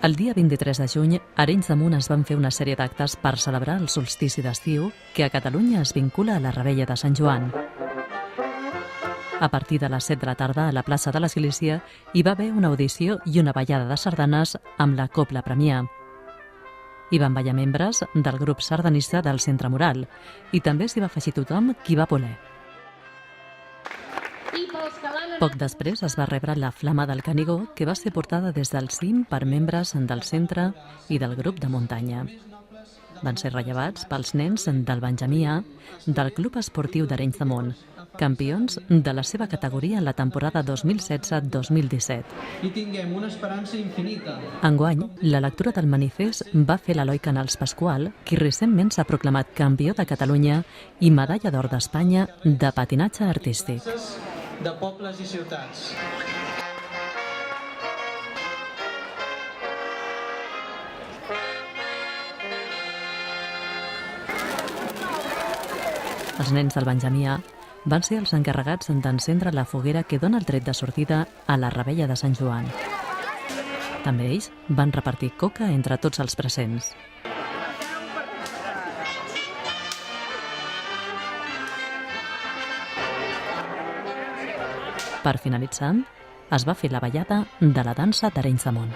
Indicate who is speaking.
Speaker 1: El dia 23 de juny, a Arenys de Munt es van fer una sèrie d'actes per celebrar el solstici d'estiu que a Catalunya es vincula a la Revetlla de Sant Joan. A partir de les 7 de la tarda, a la plaça de l'Església, hi va haver una audició i una ballada de sardanes amb la Cobla Premià. Hi van ballar membres del grup sardanista del Centre Moral i també s'hi va afegir tothom qui va voler. Poc després es va rebre la Flama del Canigó, que va ser portada des del cim per membres del centre i del grup de muntanya. Van ser rellevats pels nens del Benjamí A del Club Esportiu d'Arenys de Munt, campions de la seva categoria en la temporada 2016-2017.
Speaker 2: I tinguem una esperança infinita.
Speaker 1: Enguany, la lectura del manifest va fer l'Eloi Canals Pasqual, qui recentment s'ha proclamat campió de Catalunya i medalla d'or d'Espanya de patinatge artístic.
Speaker 2: De pobles i ciutats.
Speaker 1: Els nens del Benjamí A van ser els encarregats d'encendre la foguera que dona el tret de sortida a la Revetlla de Sant Joan. També ells van repartir coca entre tots els presents. Per finalitzar, es va fer la ballada de la dansa d'Arenys de Munt.